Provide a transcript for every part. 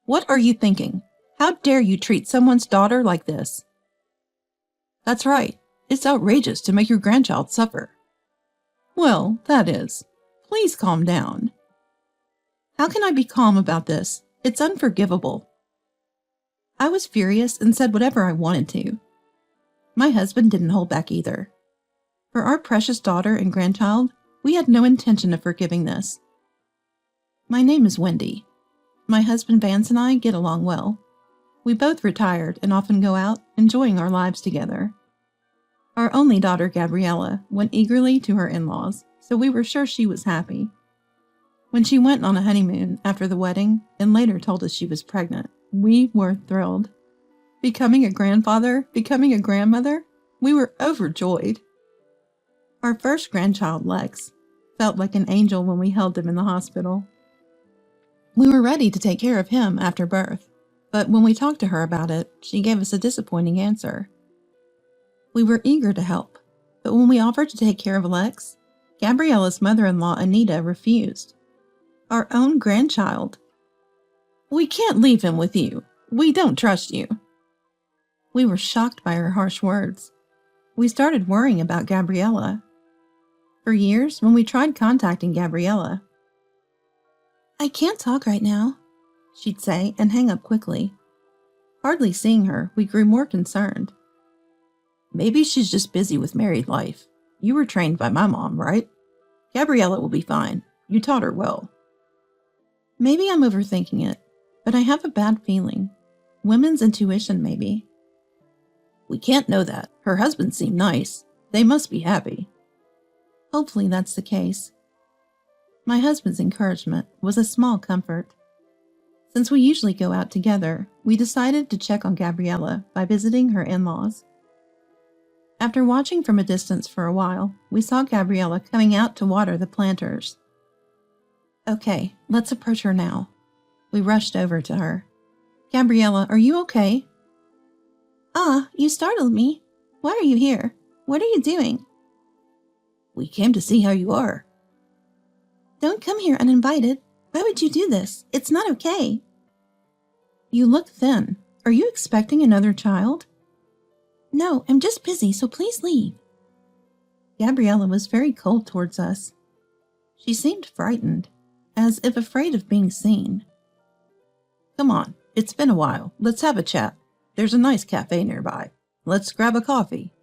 What are you thinking? How dare you treat someone's daughter like this? That's right. It's outrageous to make your grandchild suffer. Well, that is. Please calm down. How can I be calm about this? It's unforgivable. I was furious and said whatever I wanted to. My husband didn't hold back either. For our precious daughter and grandchild, we had no intention of forgiving this. My name is Wendy. My husband Vance and I get along well. We both retired and often go out, enjoying our lives together. Our only daughter, Gabriella, went eagerly to her in-laws, so we were sure she was happy. When she went on a honeymoon after the wedding and later told us she was pregnant, we were thrilled. Becoming a grandfather, becoming a grandmother, we were overjoyed. Our first grandchild, Lex, felt like an angel when we held him in the hospital. We were ready to take care of him after birth, but when we talked to her about it, she gave us a disappointing answer. We were eager to help, but when we offered to take care of Lex, Gabriella's mother-in-law, Anita, refused. Our own grandchild. We can't leave him with you. We don't trust you. We were shocked by her harsh words. We started worrying about Gabriella. For years, when we tried contacting Gabriella, I can't talk right now, she'd say and hang up quickly. Hardly seeing her, we grew more concerned. Maybe she's just busy with married life. You were trained by my mom, right? Gabriella will be fine. You taught her well. Maybe I'm overthinking it, but I have a bad feeling. Women's intuition, maybe. We can't know that. Her husband seemed nice. They must be happy. Hopefully that's the case. My husband's encouragement was a small comfort. Since we usually go out together, we decided to check on Gabriella by visiting her in-laws. After watching from a distance for a while, we saw Gabriella coming out to water the planters. Okay, let's approach her now. We rushed over to her. Gabriella, are you okay? You startled me. Why are you here? What are you doing? We came to see how you are. Don't come here uninvited. Why would you do this? It's not okay. You look thin. Are you expecting another child? No, I'm just busy, so please leave. Gabriella was very cold towards us. She seemed frightened, as if afraid of being seen. Come on, it's been a while. Let's have a chat. There's a nice cafe nearby. Let's grab a coffee.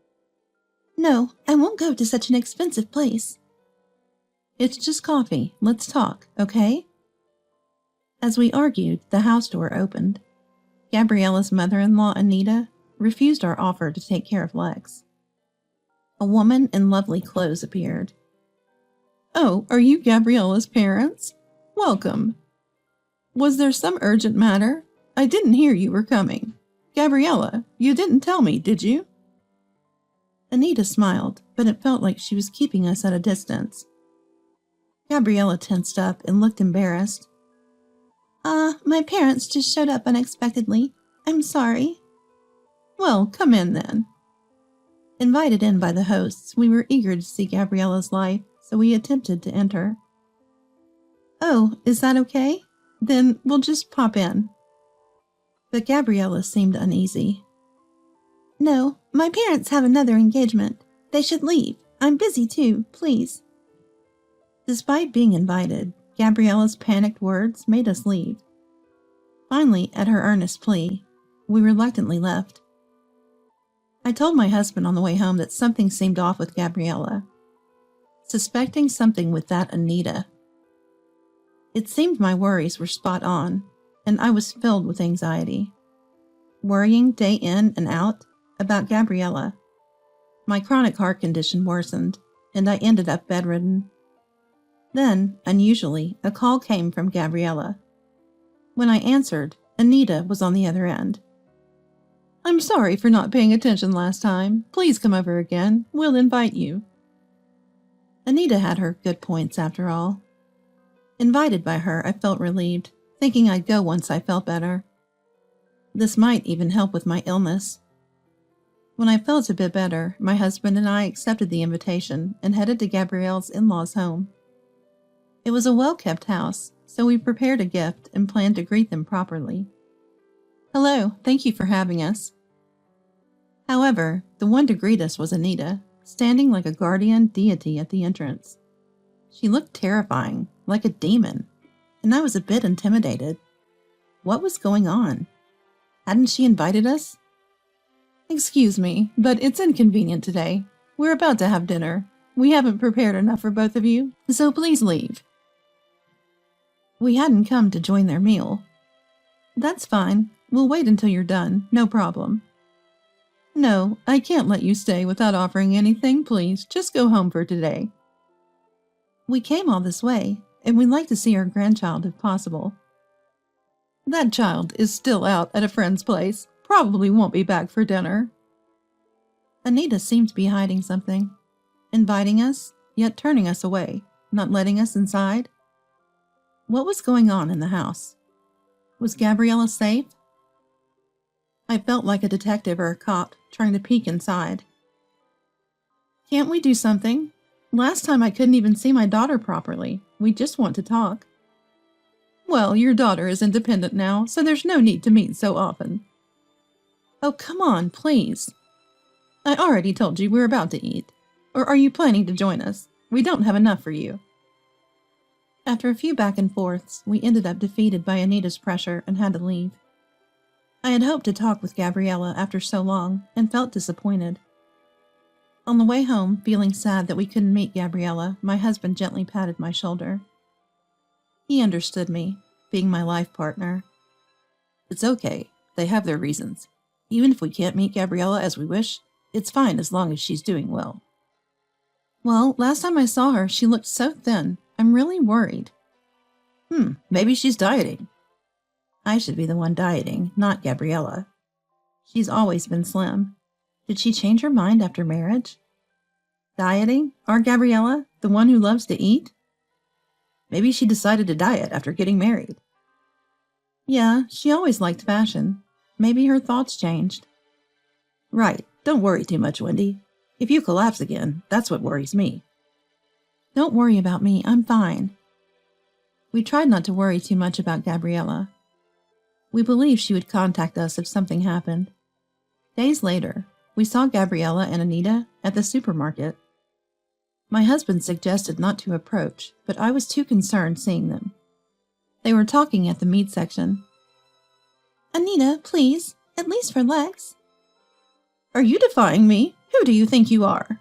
No, I won't go to such an expensive place. It's just coffee. Let's talk, okay? As we argued, the house door opened. Gabriella's mother-in-law, Anita, refused our offer to take care of Lex. A woman in lovely clothes appeared. Oh, are you Gabriella's parents? Welcome. Was there some urgent matter? I didn't hear you were coming. Gabriella, you didn't tell me, did you? Anita smiled, but it felt like she was keeping us at a distance. Gabriella tensed up and looked embarrassed. My parents just showed up unexpectedly. I'm sorry. Well, come in then. Invited in by the hosts, we were eager to see Gabriella's life, so we attempted to enter. Oh, is that okay? Then we'll just pop in. But Gabriella seemed uneasy. No, my parents have another engagement. They should leave. I'm busy too, please. Despite being invited, Gabriella's panicked words made us leave. Finally, at her earnest plea, we reluctantly left. I told my husband on the way home that something seemed off with Gabriella, suspecting something with that Anita. It seemed my worries were spot on, and I was filled with anxiety, worrying day in and out about Gabriella. My chronic heart condition worsened, and I ended up bedridden. Then, unusually, a call came from Gabriella. When I answered, Anita was on the other end. I'm sorry for not paying attention last time. Please come over again. We'll invite you. Anita had her good points after all. Invited by her, I felt relieved, thinking I'd go once I felt better. This might even help with my illness. When I felt a bit better, my husband and I accepted the invitation and headed to Gabrielle's in-laws' home. It was a well-kept house, so we prepared a gift and planned to greet them properly. Hello, thank you for having us. However, the one to greet us was Anita, standing like a guardian deity at the entrance. She looked terrifying, like a demon, and I was a bit intimidated. What was going on? Hadn't she invited us? Excuse me, but it's inconvenient today. We're about to have dinner. We haven't prepared enough for both of you, so please leave. We hadn't come to join their meal. That's fine. We'll wait until you're done, no problem. No, I can't let you stay without offering anything, please. Just go home for today. We came all this way, and we'd like to see our grandchild if possible. That child is still out at a friend's place. Probably won't be back for dinner. Anita seemed to be hiding something, inviting us, yet turning us away, not letting us inside. What was going on in the house? Was Gabriella safe? I felt like a detective or a cop trying to peek inside. Can't we do something? Last time I couldn't even see my daughter properly. We just want to talk. Well, your daughter is independent now, so there's no need to meet so often. Oh, come on, please. I already told you we're about to eat. Or are you planning to join us? We don't have enough for you. After a few back and forths, we ended up defeated by Anita's pressure and had to leave. I had hoped to talk with Gabriella after so long and felt disappointed. On the way home, feeling sad that we couldn't meet Gabriella, my husband gently patted my shoulder. He understood me, being my life partner. It's okay. They have their reasons. Even if we can't meet Gabriella as we wish, it's fine as long as she's doing well. Well, last time I saw her, she looked so thin. I'm really worried. Maybe she's dieting. I should be the one dieting, not Gabriella. She's always been slim. Did she change her mind after marriage? Dieting? Our Gabriella? The one who loves to eat? Maybe she decided to diet after getting married. Yeah, she always liked fashion. Maybe her thoughts changed. Right. Don't worry too much, Wendy. If you collapse again, that's what worries me. Don't worry about me. I'm fine. We tried not to worry too much about Gabriella. We believed she would contact us if something happened. Days later, we saw Gabriella and Anita at the supermarket. My husband suggested not to approach, but I was too concerned seeing them. They were talking at the meat section. Anita, please, at least for Lex. Are you defying me? Who do you think you are?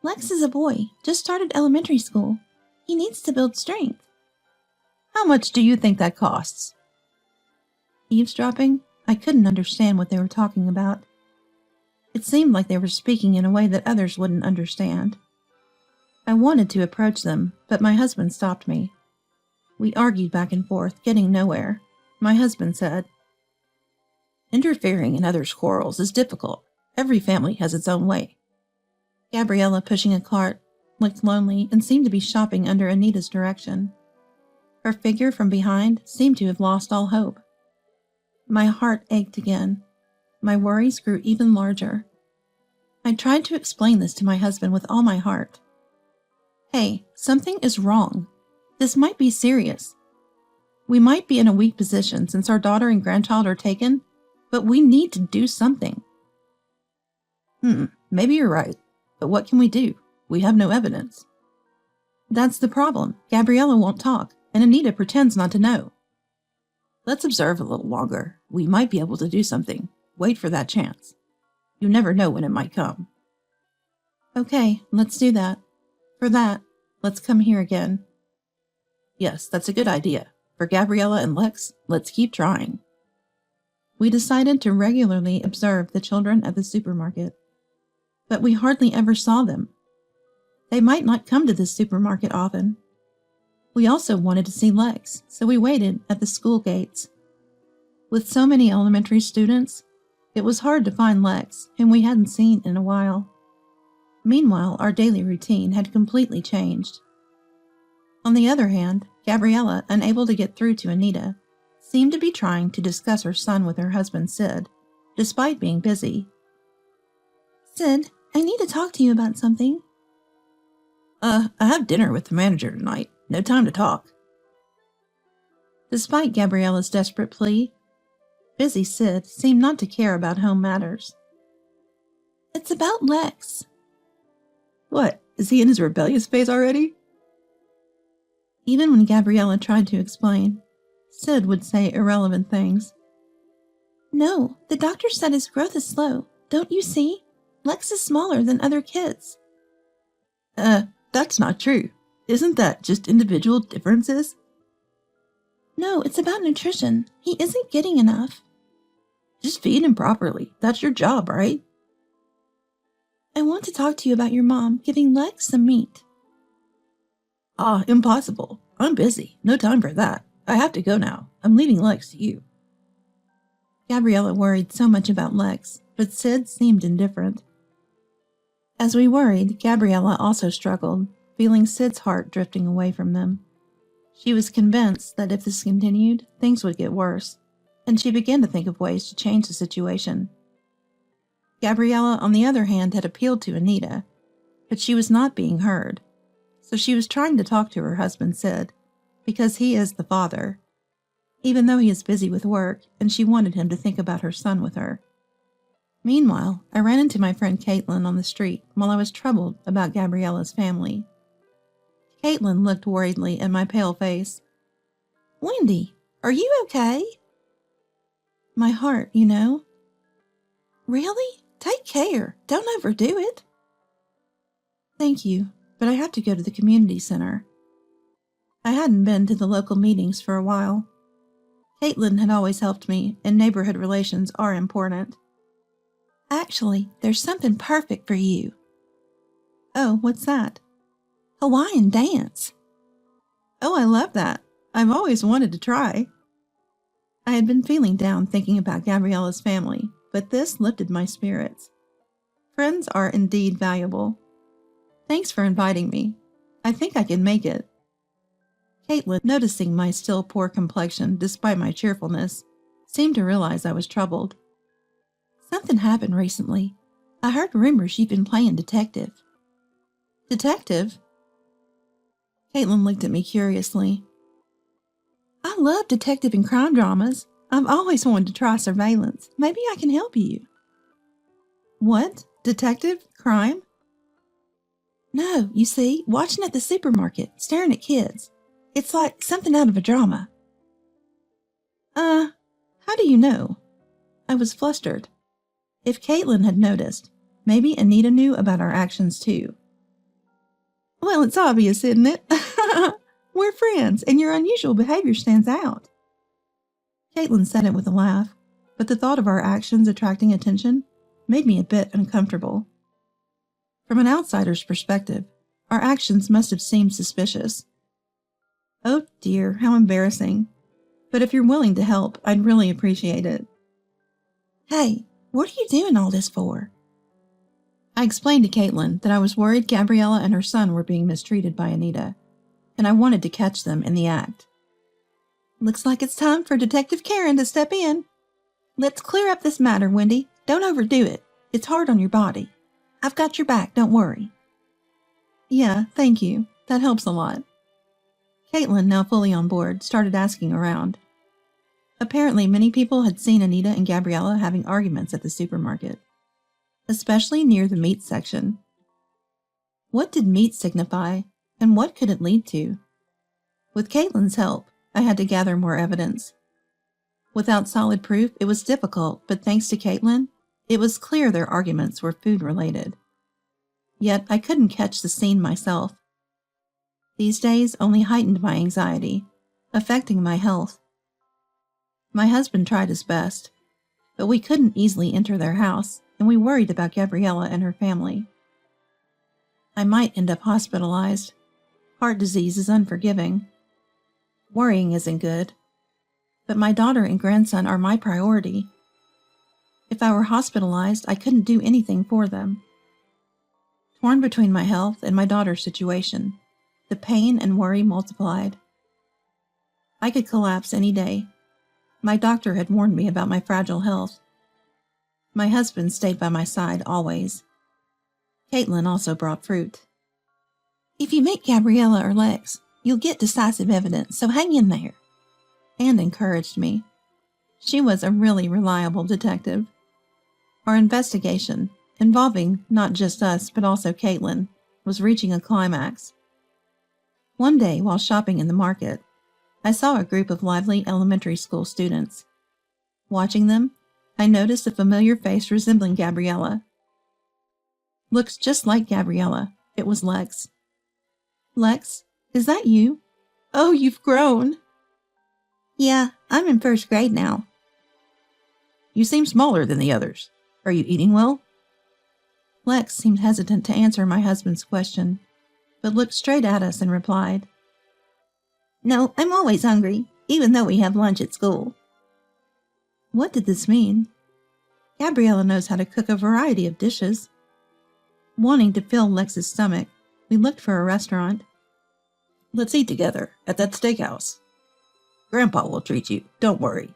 Lex is a boy, just started elementary school. He needs to build strength. How much do you think that costs? Eavesdropping? I couldn't understand what they were talking about. It seemed like they were speaking in a way that others wouldn't understand. I wanted to approach them, but my husband stopped me. We argued back and forth, getting nowhere. My husband said, Interfering in others' quarrels is difficult. Every family has its own way. Gabriella, pushing a cart, looked lonely and seemed to be shopping under Anita's direction. Her figure from behind seemed to have lost all hope. My heart ached again. My worries grew even larger. I tried to explain this to my husband with all my heart. Hey, something is wrong. This might be serious. We might be in a weak position since our daughter and grandchild are taken, but we need to do something. Maybe you're right, but what can we do? We have no evidence. That's the problem. Gabriella won't talk, and Anita pretends not to know. Let's observe a little longer. We might be able to do something. Wait for that chance. You never know when it might come. Okay, let's do that. For that, let's come here again. Yes, that's a good idea. For Gabriella and Lex, let's keep trying. We decided to regularly observe the children at the supermarket, but we hardly ever saw them. They might not come to this supermarket often. We also wanted to see Lex, so we waited at the school gates. With so many elementary students, it was hard to find Lex, whom we hadn't seen in a while. Meanwhile, our daily routine had completely changed. On the other hand, Gabriella, unable to get through to Anita, seemed to be trying to discuss her son with her husband Sid, despite being busy. Sid, I need to talk to you about something. I have dinner with the manager tonight. No time to talk. Despite Gabriella's desperate plea, busy Sid seemed not to care about home matters. It's about Lex. What, is he in his rebellious phase already? Even when Gabriella tried to explain, Sid would say irrelevant things. No, the doctor said his growth is slow. Don't you see? Lex is smaller than other kids. That's not true. Isn't that just individual differences? No, it's about nutrition. He isn't getting enough. Just feed him properly. That's your job, right? I want to talk to you about your mom giving Lex some meat. Ah, impossible. I'm busy. No time for that. I have to go now. I'm leaving Lex to you. Gabriella worried so much about Lex, but Sid seemed indifferent. As we worried, Gabriella also struggled, feeling Sid's heart drifting away from them. She was convinced that if this continued, things would get worse, and she began to think of ways to change the situation. Gabriella, on the other hand, had appealed to Anita, but she was not being heard, so she was trying to talk to her husband Sid, because he is the father, even though he is busy with work, and she wanted him to think about her son with her. Meanwhile, I ran into my friend Caitlin on the street while I was troubled about Gabriella's family. Caitlin looked worriedly at my pale face. Wendy, are you okay? My heart, you know. Really? Take care. Don't overdo it. Thank you, but I have to go to the community center. I hadn't been to the local meetings for a while. Caitlin had always helped me, and neighborhood relations are important. Actually, there's something perfect for you. Oh, what's that? Hawaiian dance. Oh, I love that. I've always wanted to try. I had been feeling down thinking about Gabriella's family, but this lifted my spirits. Friends are indeed valuable. Thanks for inviting me. I think I can make it. Caitlin, noticing my still poor complexion despite my cheerfulness, seemed to realize I was troubled. Something happened recently. I heard rumors you've been playing detective. Detective? Caitlin looked at me curiously. I love detective and crime dramas. I've always wanted to try surveillance. Maybe I can help you. What? Detective? Crime? No, you see, watching at the supermarket, staring at kids. It's like something out of a drama. How do you know? I was flustered. If Caitlin had noticed, maybe Anita knew about our actions too. Well, it's obvious, isn't it? We're friends, and your unusual behavior stands out. Caitlin said it with a laugh, but the thought of our actions attracting attention made me a bit uncomfortable. From an outsider's perspective, our actions must have seemed suspicious. Oh dear, how embarrassing. But if you're willing to help, I'd really appreciate it. Hey, what are you doing all this for? I explained to Caitlin that I was worried Gabriella and her son were being mistreated by Anita, and I wanted to catch them in the act. Looks like it's time for Detective Karen to step in. Let's clear up this matter, Wendy. Don't overdo it. It's hard on your body. I've got your back, don't worry. Yeah, thank you. That helps a lot. Caitlin, now fully on board, started asking around. Apparently, many people had seen Anita and Gabriella having arguments at the supermarket, especially near the meat section. What did meat signify, and what could it lead to? With Caitlin's help, I had to gather more evidence. Without solid proof, it was difficult, but thanks to Caitlin, it was clear their arguments were food-related. Yet I couldn't catch the scene myself. These days only heightened my anxiety, affecting my health. My husband tried his best, but we couldn't easily enter their house, and we worried about Gabriella and her family. I might end up hospitalized. Heart disease is unforgiving. Worrying isn't good. But my daughter and grandson are my priority. If I were hospitalized, I couldn't do anything for them. Torn between my health and my daughter's situation, the pain and worry multiplied. I could collapse any day. My doctor had warned me about my fragile health. My husband stayed by my side always. Caitlin also brought fruit. If you meet Gabriella or Lex, you'll get decisive evidence, so hang in there. and encouraged me. She was a really reliable detective. Our investigation, involving not just us but also Caitlin, was reaching a climax. One day, while shopping in the market, I saw a group of lively elementary school students. Watching them, I noticed a familiar face resembling Gabriella. Looks just like Gabriella. It was Lex. Lex, is that you? Oh, you've grown. Yeah, I'm in first grade now. You seem smaller than the others. Are you eating well? Lex seemed hesitant to answer my husband's question, but looked straight at us and replied, No, I'm always hungry, even though we have lunch at school. What did this mean? Gabriella knows how to cook a variety of dishes. Wanting to fill Lex's stomach, we looked for a restaurant. Let's eat together at that steakhouse. Grandpa will treat you, don't worry.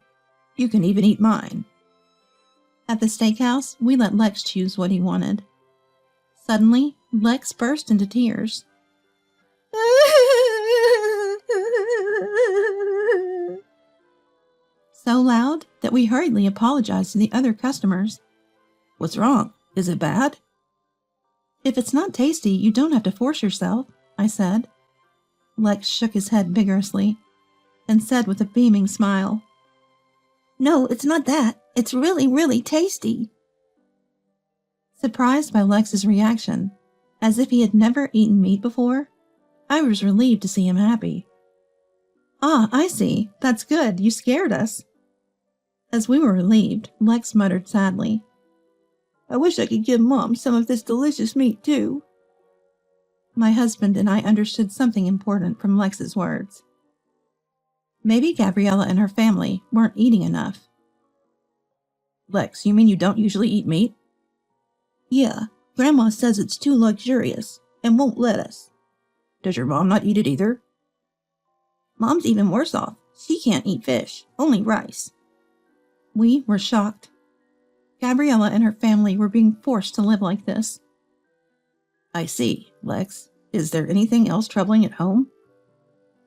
You can even eat mine. At the steakhouse, we let Lex choose what he wanted. Suddenly, Lex burst into tears. So loud that we hurriedly apologized to the other customers. What's wrong? Is it bad? If it's not tasty, you don't have to force yourself, I said. Lex shook his head vigorously and said with a beaming smile, No, it's not that. It's really, really tasty. Surprised by Lex's reaction, as if he had never eaten meat before, I was relieved to see him happy. Ah, I see. That's good. You scared us. As we were relieved, Lex muttered sadly, I wish I could give Mom some of this delicious meat, too. My husband and I understood something important from Lex's words. Maybe Gabriella and her family weren't eating enough. Lex, you mean you don't usually eat meat? Yeah, Grandma says it's too luxurious and won't let us. Does your mom not eat it either? Mom's even worse off. She can't eat fish, only rice. We were shocked. Gabriella and her family were being forced to live like this. I see, Lex. Is there anything else troubling at home?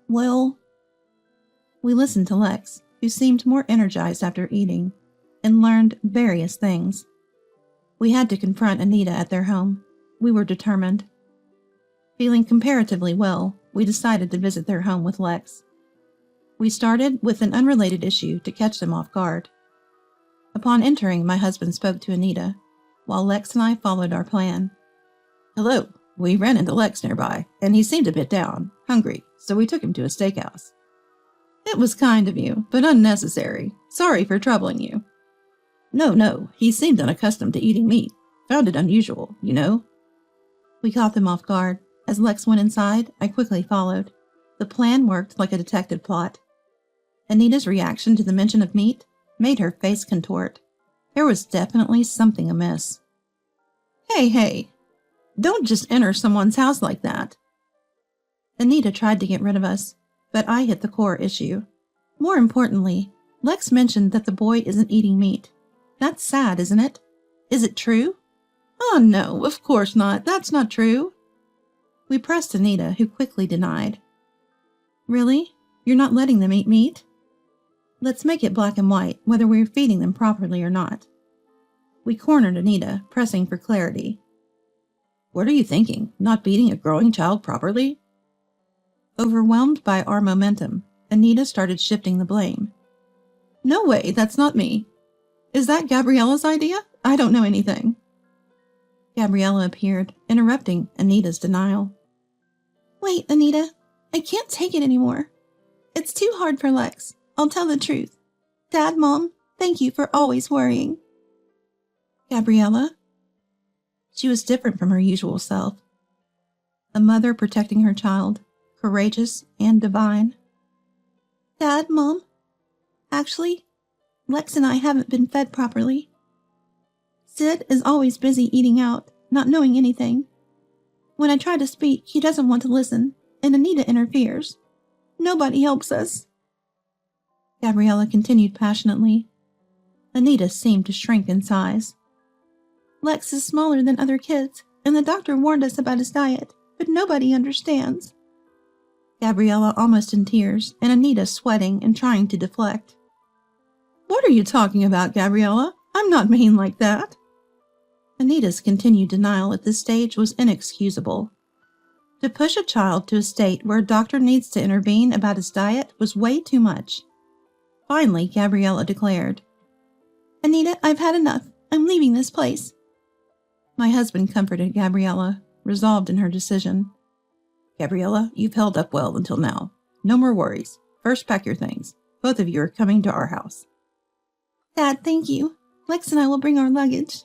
Well, we listened to Lex, who seemed more energized after eating, and learned various things. We had to confront Anita at their home. We were determined. Feeling comparatively well, we decided to visit their home with Lex. We started with an unrelated issue to catch them off guard. Upon entering, my husband spoke to Anita, while Lex and I followed our plan. Hello, we ran into Lex nearby, and he seemed a bit down, hungry, so we took him to a steakhouse. It was kind of you, but unnecessary. Sorry for troubling you. No, he seemed unaccustomed to eating meat. Found it unusual, you know. We caught them off guard. As Lex went inside, I quickly followed. The plan worked like a detective plot. Anita's reaction to the mention of meat made her face contort. There was definitely something amiss. Hey, don't just enter someone's house like that. Anita tried to get rid of us, but I hit the core issue. More importantly, Lex mentioned that the boy isn't eating meat. That's sad, isn't it? Is it true? Oh no, of course not. That's not true. We pressed Anita, who quickly denied. Really? You're not letting them eat meat? Let's make it black and white, whether we're feeding them properly or not. We cornered Anita, pressing for clarity. What are you thinking? Not feeding a growing child properly? Overwhelmed by our momentum, Anita started shifting the blame. No way, that's not me. Is that Gabriella's idea? I don't know anything. Gabriella appeared, interrupting Anita's denial. Wait, Anita, I can't take it anymore. It's too hard for Lex. I'll tell the truth. Dad, Mom, thank you for always worrying. Gabriella? She was different from her usual self. A mother protecting her child, courageous and divine. Dad, Mom, actually, Lex and I haven't been fed properly. Sid is always busy eating out, not knowing anything. When I try to speak, he doesn't want to listen, and Anita interferes. Nobody helps us. Gabriella continued passionately. Anita seemed to shrink in size. Lex is smaller than other kids, and the doctor warned us about his diet, but nobody understands. Gabriella almost in tears, and Anita sweating and trying to deflect. What are you talking about, Gabriella? I'm not mean like that. Anita's continued denial at this stage was inexcusable. To push a child to a state where a doctor needs to intervene about his diet was way too much. Finally, Gabriella declared, Anita, I've had enough. I'm leaving this place. My husband comforted Gabriella, resolved in her decision. Gabriella, you've held up well until now. No more worries. First, pack your things. Both of you are coming to our house. Dad, thank you. Lex and I will bring our luggage.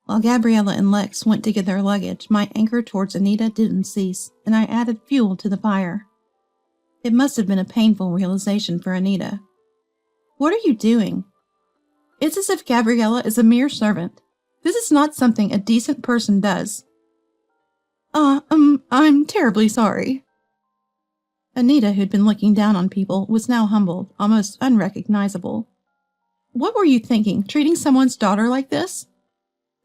While Gabriella and Lex went to get their luggage, my anger towards Anita didn't cease, and I added fuel to the fire. It must have been a painful realization for Anita. What are you doing? It's as if Gabriella is a mere servant. This is not something a decent person does. I'm terribly sorry. Anita, who'd been looking down on people, was now humbled, almost unrecognizable. What were you thinking, treating someone's daughter like this?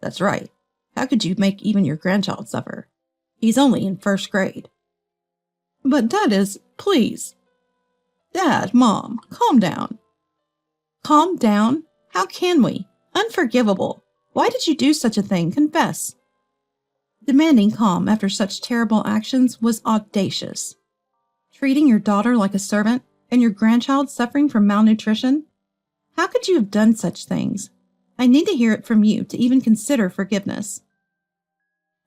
That's right. How could you make even your grandchild suffer? He's only in first grade. But Dad is, please. Dad, Mom, calm down. Calm down? How can we? Unforgivable. Why did you do such a thing? Confess. Demanding calm after such terrible actions was audacious. Treating your daughter like a servant and your grandchild suffering from malnutrition? How could you have done such things? I need to hear it from you to even consider forgiveness.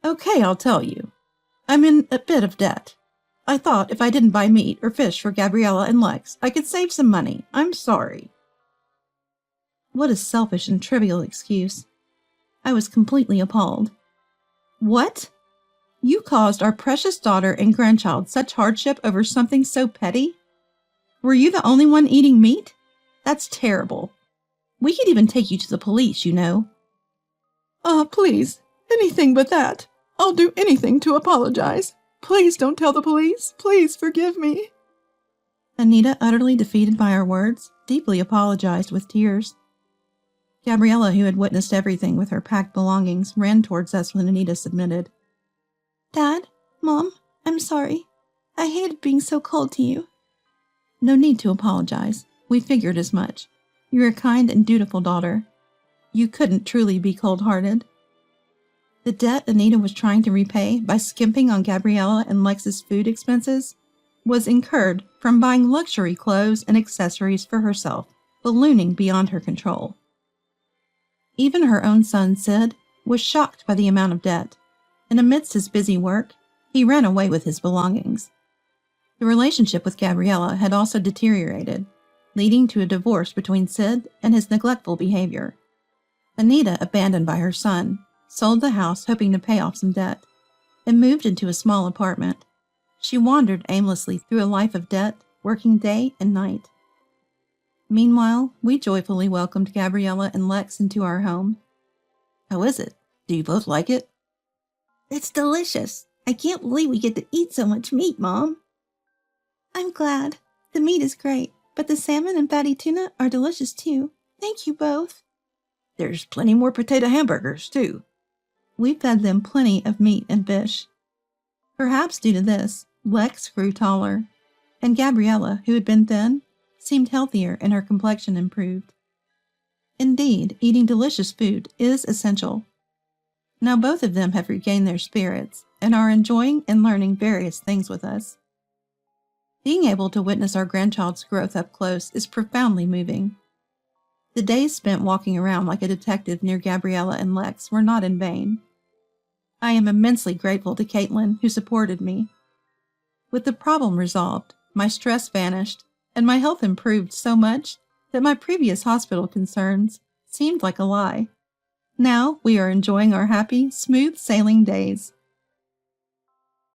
Okay, I'll tell you. I'm in a bit of debt. I thought if I didn't buy meat or fish for Gabriella and Lex, I could save some money. I'm sorry. What a selfish and trivial excuse. I was completely appalled. What? You caused our precious daughter and grandchild such hardship over something so petty? Were you the only one eating meat? That's terrible. We could even take you to the police, you know. Please, anything but that. I'll do anything to apologize. Please don't tell the police. Please forgive me. Anita, utterly defeated by our words, deeply apologized with tears. Gabriella, who had witnessed everything with her packed belongings, ran towards us when Anita submitted. Dad, Mom, I'm sorry. I hated being so cold to you. No need to apologize. We figured as much. You're a kind and dutiful daughter. You couldn't truly be cold-hearted. The debt Anita was trying to repay by skimping on Gabriella and Lex's food expenses was incurred from buying luxury clothes and accessories for herself, ballooning beyond her control. Even her own son, Sid, was shocked by the amount of debt, and amidst his busy work, he ran away with his belongings. The relationship with Gabriella had also deteriorated, leading to a divorce between Sid and his neglectful behavior. Anita, abandoned by her son, sold the house hoping to pay off some debt, and moved into a small apartment. She wandered aimlessly through a life of debt, working day and night. Meanwhile, we joyfully welcomed Gabriella and Lex into our home. How is it? Do you both like it? It's delicious. I can't believe we get to eat so much meat, Mom. I'm glad. The meat is great, but the salmon and fatty tuna are delicious too. Thank you both. There's plenty more potato hamburgers, too. We fed them plenty of meat and fish. Perhaps due to this, Lex grew taller, and Gabriella, who had been thin, seemed healthier and her complexion improved. Indeed, eating delicious food is essential. Now both of them have regained their spirits and are enjoying and learning various things with us. Being able to witness our grandchild's growth up close is profoundly moving. The days spent walking around like a detective near Gabriella and Lex were not in vain. I am immensely grateful to Caitlin, who supported me. With the problem resolved, my stress vanished, and my health improved so much that my previous hospital concerns seemed like a lie. Now we are enjoying our happy, smooth sailing days.